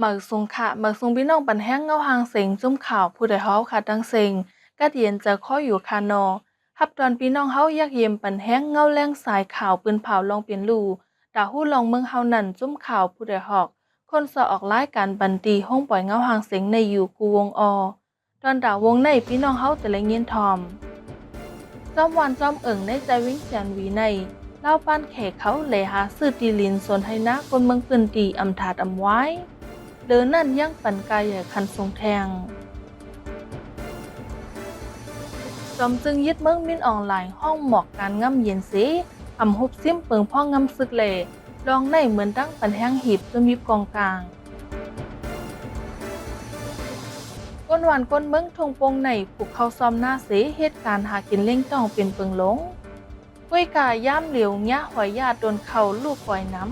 หมักซุงค่ะหมักซุงพี่น้องปันแห้งเงาหางเสงจุ่มข่าวผู้ใดเฮาค่ะดังเสงกัดเย็นจะข้ออยู่คานอฮับตอนพี่น้องเฮาอยากเยี่ยมปันแห้งเงาแรงสายข่าวปืนเผาลองเปลี่ยนลู่ดาฮู้ลองเมืองเฮานั่นจุ่มข่าวผู้ใดฮอกคนสอออกรายการบันตีห้องปล่อยเงาหางเสงในอยู่กูวงอตอนดาวงในพี่น้องเฮาแต่ละเงียนทอมจอมวันจอมเอิ่งในใจวิ่งแสนวีในเล่าปั้นแขกเขาเลยหาซื้อตีลินสนให้นะคนเมืองปืนตีอำถาดอำไว้เดินนั่นยังปั่นกายใหญ่คันทรงแทงจอมจึงยึดเมืองมินออนไลน์ห้องหมอกการง่ำเย็นสีอำฮุบซิมเปิงพ่องง่ำซึกเลลองในเหมือนดั้งปันแห้งหีบจนมีกองกลางก้นหวานก้นเมืองทงปงในผูกเข้าซ้อมหน้าเสเหตุการณ์หากินเล่งจ้องเป็นเปิงหลงก้วยกาย่ามเหลียวญ่าหอยยาโดนเข่าลูกปล่อยน้ำ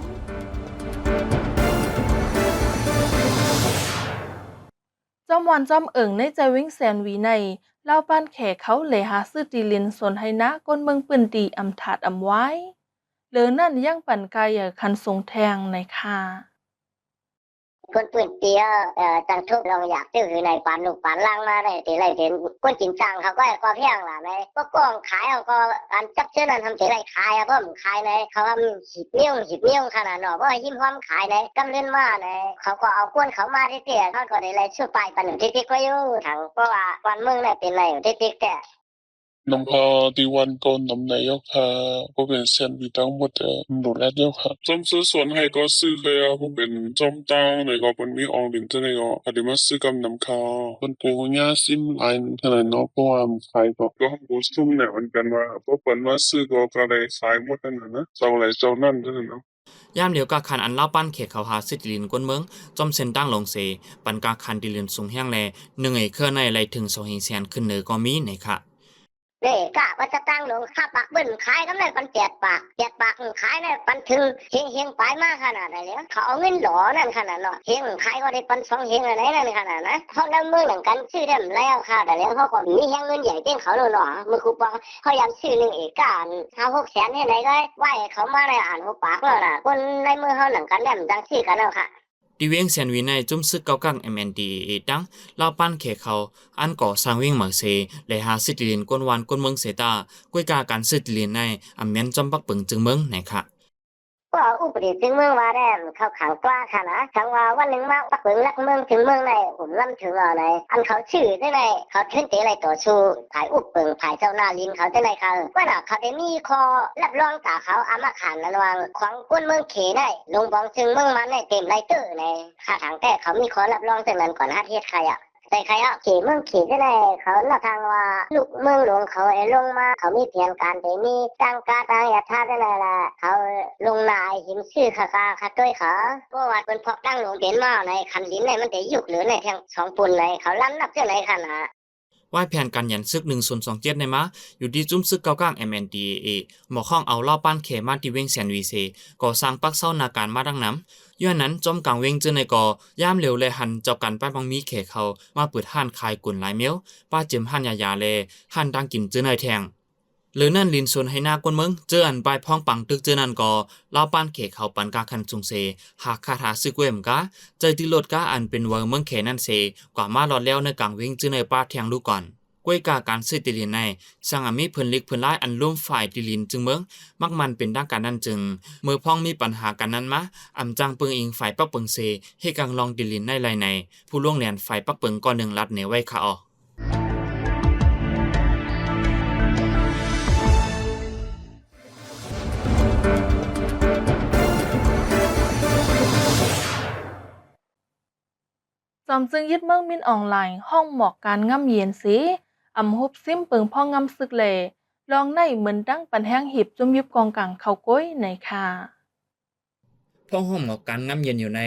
จอมวันจอมเอิ่งในใจวิ่งแสนวีในเล่าป้านแขกเขาเลยหาซื้อตีลินสนให้นะก้นเมืองปืนตีอำถาดอำไว้เหลือนั่นยังปั่นกายใหญ่คันทรงแทงในค่ะคนปืนเตี้ยจังทุบลองอยากตื้อในปานลูกปานล่างมาได้ตีไรเห็นคนจินจังเขาก็เพียงล่ะในก็กองขายเขาก็การจับเชื่อนั้นทำตีไรขายเพราะมันขายในเขาว่าหิบเมี่ยงขนาดหนอเพราะยิ้มพร้อมขายในกำเล่นมาในเขาก็เอาก้นเขามาที่เตี้ยเขาก็ได้ไรช่วยไปปันหนึ่งที่ก็อยู่ถังเพราะว่าวันเมืองในเป็นไรที่แต่ น้ำพาที่วันก่อนน้ำนายกค่ะก็เป็นเซนวิทั้งหมดดูแลเดียวค่ะจอมซื้อส่วนให้ก็ซื้อเลยก็เป็นจอมตังเลยก็เป็นมีอองดินจะเลยก็พอดีมาซื้อกับน้ำข้าวคนกูย่าซิมไลน์ขนาดเนาะเพราะว่าขายก็ให้กูซุ่มเนี่ยมันกันว่าเพราะเป็นว่าซื้อก็เลยขายหมดนั่นนะเจ้าอะไรเจ้านั่นนั่นเนาะยามเหลียวกาคันอันเล่าปั้นเขกเขาหาสิติลินกวนเมืองจอมเส้นตั้งลงเสปันกาคันดิลินสูงแห้งแลหนึ่งเครือในไหลถึง200,000ขึ้นเหนือก็มีในค่ะนี่กะว่าจะตั้งลงค่าปากเบิ้นขายกันเลยปันเจ็ดปากขายเนี่ยปันถึงเฮงไปมากขนาดไหนเนี่ยเขาเอาเงินหล่อนั่นขนาดเนาะเฮงขายก็ได้ปัน2 เฮงอะไรนั่นขนาดนะเขาแล้วมือหนังกันซื้อได้แล้วค่ะแต่แล้วเขาก็มีเฮงเงินใหญ่เต้นเขาเลยเนาะมือคูปองเขายังซื้อหนึ่งเอกการ5-6 แสนให้ไหนก็ไหวเขามาในอ่านหัวปากแล้วนะคนในมือเขาหนังกันเนี่ยมันจังซื้อกันแล้วค่ะดีเวียงเซียนวีในจุ่มซึกเก้ากัง MNDAA ดังเล่าปั้นเขกเขาอันก่อสร้างวิ่งเหมือเสและหาสิติลินกวนวันกวนเมืองเสตากวยกาการสิติลินในอำเมียนจอมปักปึงจึงเมืองในค่ะก็อุปนิสัยเมืองว่าได้เขาขังกล้าค่ะนะทั้งว่าวันหนึ่งมาปักเมืองลักเมืองถึงเมืองในผมล่ำถึงอะไรอันเขาชื่อได้ไหมเขาขึ้นเตะอะไรต่อชูผายอุปเปิงผายเจ้าหน้าลินเขาได้ไหมเขาว่าน่ะเขาได้มีคอรับรองตาเขาอามาขานระวังของก้นเมืองเขได้ลงบองจึงเมืองมันในเต็มไรเตอร์ในข้าทางแต่เขามีคอรับรองจากนั้นก่อน5 เทศใครอ่ะแต่ใครเอาขี่เมืองขี่ได้เลยเขาหน้าทางว่าลูกเมืองหลวงเขาไอ้ลงมาเขามีเพียงการแต่มีตั้งกาตั้งยาท่าได้เลยล่ะเขาลงนายหิมชื่อคาด้วยเขาเพราะว่าเป็นพอกตั้งหลวงเป็นมาในคันลิ้นในมันจะยุกหรือในแทง2 ปุ่นในเขาล้ำนับเจ้าไหนขนาดว่ายแผนการยันซึก1027ในมาอยู่ที่จุ่มซึกเก้ากัง MNDAA หมอข้องเอาเล่าปั้นเขมาที่เวียงแสนวีเซก่อสร้างปักเศร้านาการมาดังน้ำย้อนนั้นจอมกลางเวียงเจอในก่อย่ามเหลวเลยหันเจ้ากันป้ายบังมีเขเขามาเปิดห้านขายกุ่นหลายเมียวป้าเจิมห้านยาเลห้านดังกินเจอในแทงหรือนั่นลินส่วนให้หน้ากวนเมืองเจออันปลายพ้องปังตึกเจอนั่นก็เล่าป้านเขเขาปันกาคันจุงเซหากคาถาซึกเวมกาใจที่ลดกาอันเป็นเวอร์เมืองเขนั่นเซกว่ามาหลอดแล้วในกลางเวียงเจอในป้าแทงดูก่อนกวยกาการซื้อติลินในสังอามีเพิ่นลิกเพิ่นไล่อันร่วมฝ่ายติลินจึงเมืองมักมันเป็นด้านการนั้นจึงเมื่อพ้องมีปัญหากันนั้นมาอำจังเปิงอิงฝ่ายปักเปิงเซให้กังลองติลินในไลในผู้ล่วงแหลนฝ่ายปักเปิงก่อน1ลัดเหนไว้ค่ะออจอมจึงยึดเมืองมินออนไลน์ห้องหมอกการง่ำเย็นสีอำฮุบซิมเปิงพ่องง่ำซึกเลลองในเหมือนดั้งปันแห้งหีบจุ่มยุบกองกลางเขาก้อยในค่ะพ้องห้องหมอกการงำเย็นอยู่ใน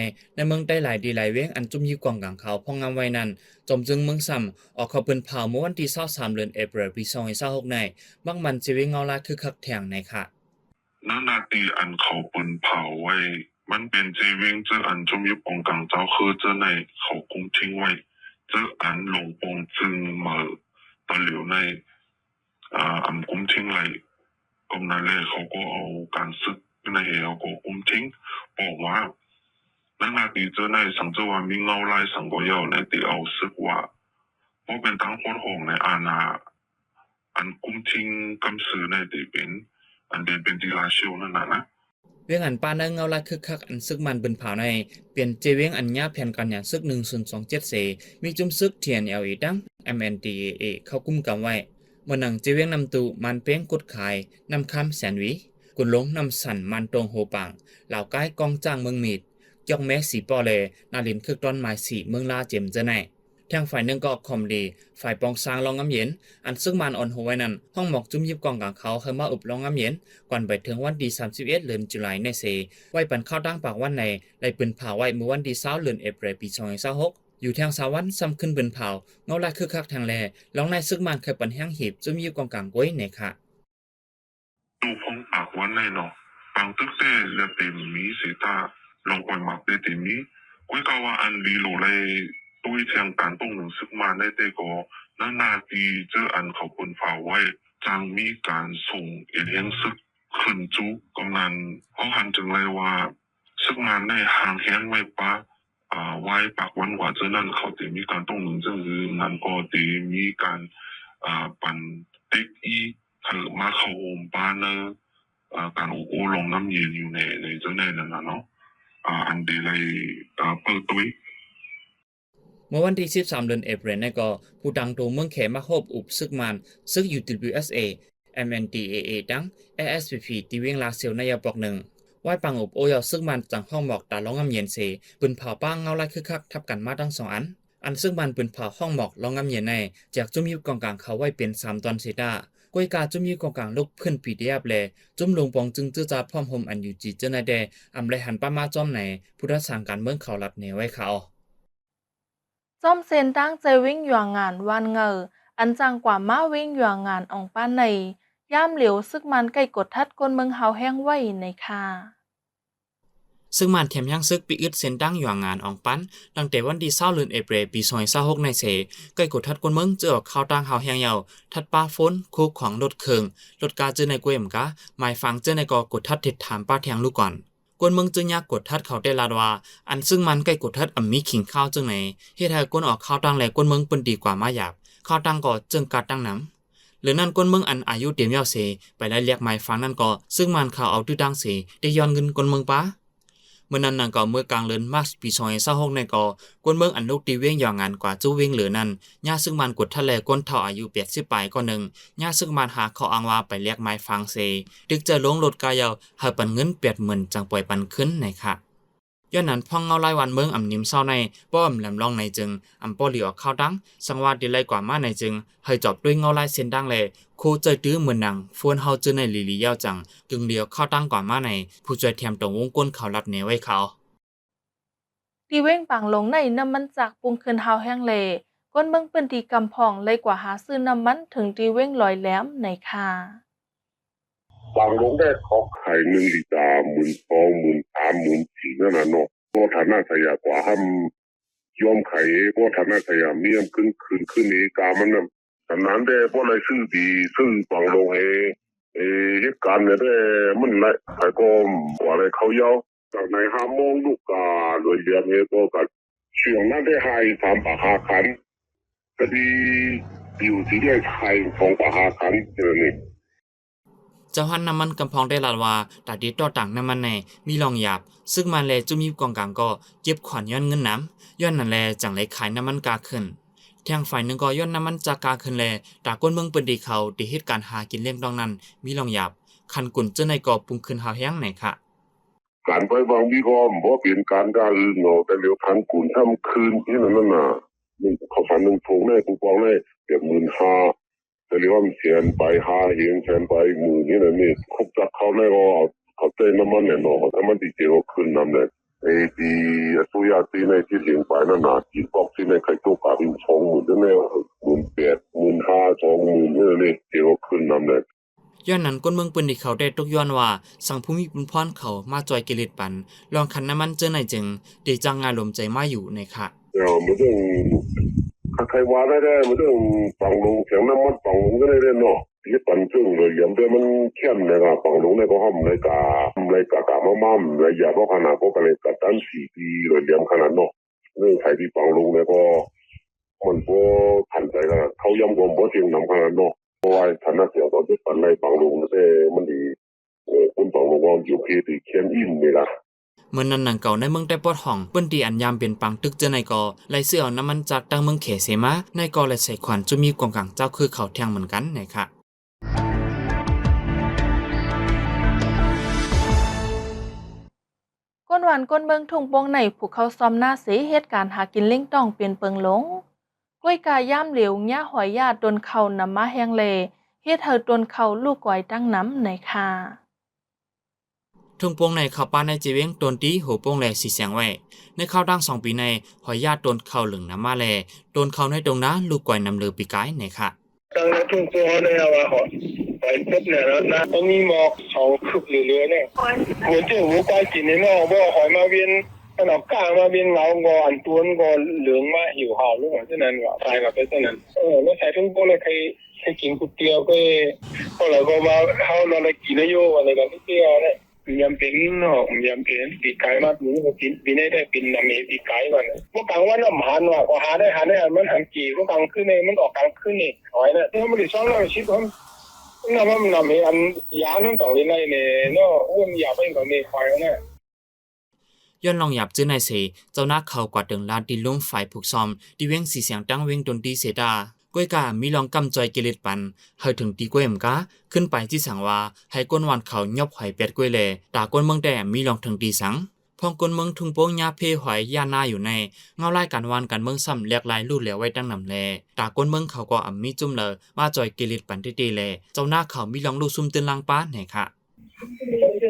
เมืองใต้หลายดีหลายเว้งอันจุ่มยีกองกลางเขาพ้องงำไว้นั้นจอมจึงเมืองซ้ำออกเขาเปิ้นเผาเมื่อวันที่23เดือนเอพริลปี2026ในบางมันสิเวงเงาลาคือคักแทงในค่ะนั่นนาตีอันเขาเปิ้นเผาไว้มันเป็นจีวิงเจออันจมยุบองกังเจ้าคือเจอในเขากุมทิ้งไว้เจออันหลงปงจึงมาตอนเหลียวในอำกุมทิ้งไรกำนั้นเลยเขาก็เอาการซึกในเอาก็กุมทิ้งบอกว่า那地这那上周话民澳来上个要那地澳识话，我เป็นทั้งคนหงในอาณาอันกุ้มทิ้งกำสือใน地边อันเป็นที่ลาชิวนั่นนะ เวียงอันปาเนงเงาลายคึกคักอันซึกมันเบิ่นเผาในเปลี่ยนเจเวียงอันยาแผ่นกันอย่างซึก1027เสมีจุ่มซึกเทียน LE ดัง MNDAA เข้ากุมกำไว้เมื่อนังเจเวียงนำตูมันเป้งกดขายนำคำแสนวีกุนลงนำสันมันตรงโหปังเหล่าใกล้กองจ้างเมืองมีดยองแม้สีปอเลนาลินคึกตอนหมายสีเมืองลาเจมเจไนทางฝ่ายหนึ่งก็คอมดีฝ่ายปองซางลองงำเย็นอันซึ่งมันอ่อนหัวไว้นั้นห้องหมอกจุ่มยิบกองกลางเขาเคยมาอุบลองงำเย็นก่อนไปถึงวันที่31เดือนตุลาคมในเสไว้ปันเข้าตั้งปากวันในได้ปืนเผาไว้เมื่อวันที่20เดือนเอพริลปี2026อยู่ทางสาวันซ้ำขึ้นปืนเผาเงาลายคึกคักทางแลลองในซึ่งมันเคยปันแห้งหีบจุ่มยิบกองกลางก้อยในค่ะดูพงปากวันในเนาะบางตึกเต้และเต็มมีเสตาลองปล่อยหมักได้เต็มมีกุ้ยกาว่าอันดีโลเลยตุ้ยเชียงการต้องหนึ่งซึกมาได้แต่ก็นาทีเจออันเขาคนฝ่าไว้จังมีการส่งเอเลียงซึกขึ้นจุกำนันเขาหันจึงเลยว่าซึกมาได้ห่างแห้งไม่ปะไว้ปากวันกว่าเจอนั่นเขาจะมีการต้องหนึ่งจึงคือนั่นก็จะมีการปั่นติ๊กอีเธอมาเข้าโอมบ้านเนอการโอ้ลงน้ำเย็นอยู่ในเจ้าแน่นั่นนะเนาะอันดีเลยเปิดตุ้ยเมื่อวันที่13เดือนเอพริลก็ผู้ดังโตเมืองเขมาโฮบอุบซึกมันซึก UWSA MNDAA ดัง ASPP ที่เวียงลาเซียวในยาปอกหนึ่งไว้ปังอุบโอยาวซึกมันจังห้องหมอกตาล้องงำเย็นเสปืนเผาป้างเงาไล่คึกคักทับกันมาทั้ง2อันซึ่งมันปืนเผาห้องหมอกล้องงำเย็นในจากจุ่มยิบกองกลางเขาไว้เป็น3ตอนเซตากวยกาจุ่มยิบกองกลางลุกขึ้นปีเดียบแลจุ่มลงปองจึงจื้อจาพร้อมโฮมอันอยู่จีเจนายแดอำไรหันป้ามาจ้อมในผู้รักษาการเมืองเขาลัดเหนไว้เขาจอมเซนตั้งใจวิ่งหยวงงานวันเงออันจังกว่ามาวิ่งหยวงงานอองป้านในย่ามเหลียวซึกมันใกล้กดทัดก้นเมืองเฮาแห้งไว้ในค่ะซึ่งมันเทียมยังซึกปีอึดเส้นตั้งหยวงงานอองปันตั้งแต่วันที่20เดือนเอพริลปี2026ในเสใกล้กดทัดก้นเมืองเจอเข้าตั้งเฮาแห้งยาวทัดป้าฝนคู่ของรถเคิงรถกาเจอในกวยมกะหมายฟังเจอในกอกดทัดเด็ดถามป้าแทงลูกก่อนกวนเมืองจึงยากกดทัดเขาได้ลาดว่าอันซึ่งมันใกล้กดทัดมีขิงข้าวจึงไหนเฮ็ดให้กวนออกข้าวตั้งแลกวนเมืองเปิ้นดีกว่ามาหยาบข้าวตั้งก็จึงกัดตั้งน้ำหรือนั่นกวนเมืองอันอายุเต็มยาวเสไปไล่เรียกหมายฟังนั่นก็ซึ่งมันข่าวเอาตื้อดังเสได้ย้อนเงินกวนเมืองป้าเมื่อนั้นก็เมื่อกลางเดือนมาร์ชปี2026ในก็กวนเมืองอันลูกตีเวียงยองงานกว่าจู้เวียงเหลือนั้นญาซึ่งมันกดทะเลก้นเฒ่าอายุ80ปลายก็นึงญาซึ่งมันหาเขาอ้างว่าไปเรียกไม้ฟังเซดึกจะลงรถกายาวให้ปันเงิน80,000จังปล่อยปันขึ้นในค่ะย้อนนั้นพ่องเงาไล่วันเมืองอำนิมเศร้าในป้อมแหลมลองในจึงอำป้อหลีออกข้าวดังสังวาดดีไลกว่ามาในจึงให้จบด้วยเงาไล่เส้นดังเลยคู่ใจตื้อเหมือนหนังฟวนเฮาจื้อในลีลียาวจังกึ่งเดียวข้าวดังกว่ามาในผู้ช่วยแถมตรงวงก้นเขาลัดเหนไว้เขาดีเว้งปังลงในน้ำมันจากปรุงคืนเฮาแห้งเลก้นเมืองเป็นดีกำพองเลยกว่าหาซื้อน้ำมันถึงดีเว้งลอยแหลมในค่ะบางลงได้เขาขาย1 ลิตร12,000 13,000 14,000นั่นน่ะเนาะก็ฐานะสยากว่าห้ำยอมขายก็ฐานะสยามเมียมขึ้นเอกามันน่ะฉะนั้นได้บ่ได้ซื้อดีซื้อบางลงเหตุการณ์เนี่ยได้มันไหลใครก็ว่าอะไรเขายาวจากใน5โมงลูกกาโดยเรียนก็กับช่วงนั้นได้ให้3ปาก5คันก็ดีอยู่ที่ได้ให้2ปาก5คันนี่เจ้าหันน้ำมันกำพองได้ลาดว่าตาดีต่อต่างน้ำมันในมีรองหยาบซึ่งมันแลจุ่มยิบกองกลางก็เจ็บขวัญย้อนเงินน้ำย้อนนั่นแลจังเลยขายน้ำมันกาขึ้นทางฝ่ายหนึ่งก็ย้อนน้ำมันจากกาขึ้นแลตาก้นเมืองเปิ้นดีเขาที่เหตุการณ์หากินเลี้ยงดองนั้นมีรองหยาบคันกุ่นเจ้าในก็ปรุงขึ้นหาแห้งไหนค่ะการไปบางวิกรมบ่เป็นการด่าอื่นเนาะแต่เดี๋ยวทางกุ่นทำคืนที่นั่นน่ะมึงเขาฝันนึงทงได้กูปองได้เกือบ15,000แต่เรียกว่าเสียนไป5เฮงแสนไปหมื่นนี่น่ะนี่ครบจักเขาได้ก็เขาเต้นน้ำมันเนี่ยเนาะถ้ามันติเจอขึ้นน้ำเนี่ยดีสุยาตีในที่เลี้ยงไปนั่นน่ะกินบอกที่ในไข่ตัวกาเป็น20,000นั่นแหละ18,000 15,000 20,000นี่เจอขึ้นน้ำเนี่ยย้อนนั้นก้นเมืองปืนที่เขาได้ตกย้อนว่าสังภูมิปุนพรเขามาจอยกิเลสปันลองคันน้ำมันเจอในจึงได้จังงานลมใจมาอยู่ในค่ะมันต้องใครว่าได้มันต้องฟังลงเสียงน้ำมันฟังลงก็ได้เนาะย ยึดปันซึ่งเลยเหลี่ยมด้วยมันเข้มเลยครับฝั่งลงในก็ห้อมเลยกะมั่มเลยอย่าก็ขนาดก็เลยกัดตั้น4 ปีเลยเหลี่ยมขนาดเนาะเรื่องไทยที่ฝั่งลงเนี่ยก็มันก็ทันใจขนาดเขาย่ำกลมบ่เสียงนำขนาดเนาะเพราะว่าฐานะเสียตอนที่ปันในฝั่งลงแต่มันดีคุณฝั่งลงก็อยู่ที่เข้มอิ่มนี่ล่ะเมื่อนั้นหนังเก่าในเมืองได้ปอดห้องเปิ้นตีอันยามเป็นปังตึกเจอในกอไล่เสื้อเอาน้ำมันจากตั้งเมืองเขเสมาในกอและใส่ขวัญจะมีกองกลางเจ้าคือเขาแทงเหมือนกันนะคะก้นหวานก้นเบิงทุ่งโปงในผูกเขาซ้อมหน้าเสเหตุการณ์หากินเล่งต้องเปลี่ยนเปิงหลงกล้วยกาย่ามเหลวญ่าหอยญาติโดนเขานำมาแห้งเลเฮ็ดเธอโดนเขาลูกก้อยตั้งน้ำในค่ะทุ่งโปงในเข้าป้าในจีเวงตนตีโหโปงแลสีแสงไว้ในเข้าดัง2 ปีในหอยญาติโดนเขาเหลืองน้ำมาแลโดนเขาในตรงนั้นลูกก้อยนำเลือปีกายนะคะตั้งแต่ทุ่งโปงเนี่ยว่าหอยไปปุ๊บเนี่ยนะต้องมีหมอกเขาคึกเรือเนี่ยเหมือนที่หัวก้อยกินในหม้อบ่หอยมาเวียนขนาดก้ามาเวียนเงาก่อนตัวนึงก่อนเหลืองมาหิวห่าวลูกของเช่นนั้นว่าตายกับเป็นเช่นนั้นแล้วใส่ทุ่งโปงเลยใครกินก๋วยเตี๋ยวก็พอเราก็มาเข้าเราเลยกินนโยอะไรกันก๋วยเตี๋ยวเนี่ยยำเป็นเนาะยำเป็นปีกไก่มาหมูก็กินปีนี้ได้กินน้ำมีปีกไก่ก่อนเมื่อกลางวันน้ำหันว่าพอหาได้มันหันกี่เมื่อกลางคืนนี่มันออกกลางคืนนี่หอยเนี่ยมันได้200ชิบผมน้ำมีอันยานั่นต่อเลยเนี่ยเนาะอ้วนยาเป็นของนี่หอยเนี่ยย้อนลองหยับจื้อในเสเจ้านักเขากว่าดึงลานดิลุ่มฝ่ายผูกซอมดิเว้งสีเสียงตั้งเว้งดนตรีเสดากล้วยกามีลองกำจอยเกลิดปันเฮาถึงตีกล้วยมกาขึ้นไปที่สังว่าให้ก้นวันเขายอบหอยเป็ดกล้วยแลตาก้นเมืองแดมีลองถึงตีสังพองก้นเมืองทุ่งโป้งยาเพหอยย่านาอยู่ในเงาไล่กันวันกันเมืองซ้ำเรียกลายลู่เหลียวไว้ตั้งนำแลตาก้นเมืองเขาก็อ่ำมีจุ่มเลยมาจอยเกลิดปันที่ตีแลเจ้าหน้าเขามีลองลู่ซุ่มตื่นลางป้าไหนค่ะ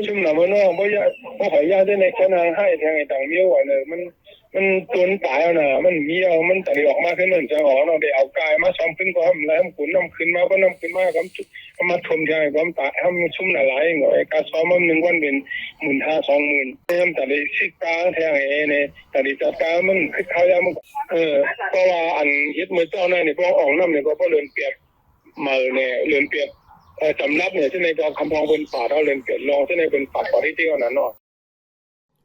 ชุมหนามน้องบ่ยาบ่หอยยาได้ในขนาดให้ทางไอ้ต่างเมียวอ่ะเนี่ยมันตัวตายแล้วน่ะมันมีเอามันตะออกมาขึ้นนั่นจะออกเนาะได้เอากายมาซ้อมขึ้นก็ทำแล้วขุนน้ำขึ้นมาก็น้ำขึ้นมาก็มาทมใจความตายทำชุ่มหลายๆหน่อยการซ้อมมัน1 วันเป็น 15,000 20,000เต็มแต่ได้สิกาแทงไอ้เนี่ยแต่ได้จัดการมันคือเขายามันเพราะว่าอันเฮ็ดมือเจ้าเนี่ยพวกออกน้ำเนี่ยก็บ่เลือนเปียกมาเนี่ยเลือนเปียกจำรับเนี่ยที่ในคำพองบนป่าเราเลือนเปียกลองที่ในเป็นป่าปอที่เที่ยวนั้นเนาะ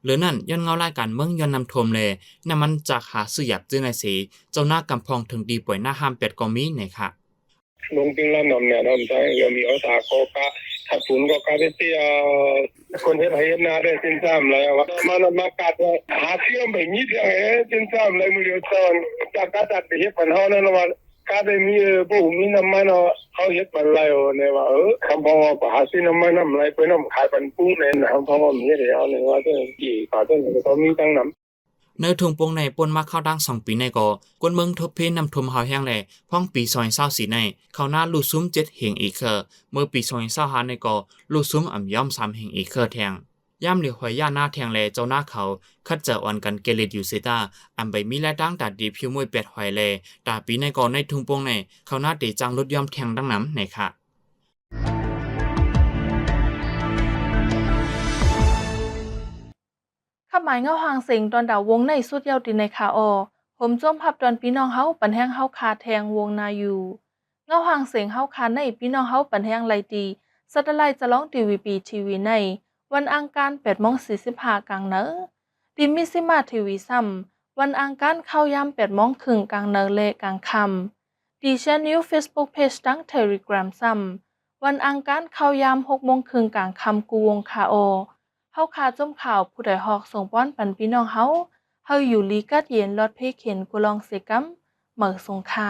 หรือนั่นย้อนเงาไล่กันเมืองย้อนนำทมเลยน้ำมันจากหาซื้อหยับจื้อในสีเจ้าหน้ากำพองถึงดีป่วยหน้าห้ามเป็ดก็มีไหนค่ะลงจึงละนำเนี่ยนำใจเรามีอาสาโกกะถัดฝนก็กาเตียคนเฮ็ดให้เฮ็ดนาได้สิ้นซ้ำเลยว่ามากัดหาเที่ยวไปมีเที่ยวสิ้นซ้ำเลยมือเดียวซ้อนจากกัดไปเฮ็ดปัญหานั่นว่าการได้มีผู้มีน้ำมันเขาเฮ็ดปันไรเนี่ยว่าคำพองว่าหาซื้อน้ำมันน้ำไรไปน้ำขายปันปุ้งเนี่ยคำพองว่ามีเดียวเนี่ยว่าจะกี่ป่าต้นก็มีตั้งน้ำเนื้อถุงโปงในปนมาเข้าดัง2 ปีในก่อกวนเมืองทบเพนนำทมหาวแห้งแหล่พ่องปี2024ในเขาหน้าลูซุ้ม7เหงอีกเมื่อปี2025ในก่อลูซุ้มอ่ำย่อม3เหงอีกแทงย่ำเหลียวหอยย่าหน้าแทงแลเจ้าหน้าเขาคัดเจออ่อนกันเกลิดอยู่เซตาอันใบมีและดังตัดดีผิวมวยเป็ดหอยแลตาปีในก่อในถุงโปงในเขาหน้าตีจังลดย่อมแทงดังน้ำในค่ะขับหมายเงาหางเสียงตอนดาววงในสุดยาวดินในคาอผมจมพับตอนพี่น้องเฮาปันแห้งเฮาคาแทงวงนาอยู่เงาหางเสียงเฮาคาในพี่น้องเฮาปันแห้งไลดีสัตไลจะร้องทีวีในวันอังคาร8:45กลางเนอดิมิซิมาทีวีซ้ำวันอังคารเข้ายาม8:30กลางเนอเลกลางคำดิฉันนิวเฟซบุ๊กเพจตั้งเทเลกรามซ้ำวันอังคารเข้ายาม6:30กลางคำกูวงคาอเฮาคาจมข่าวผู้ใดฮอกส่งป้อนปันพี่น้องเฮาอยู่ลีกัดเย็นลอดเพเข็นกุลองเสกัมเหมือสงคา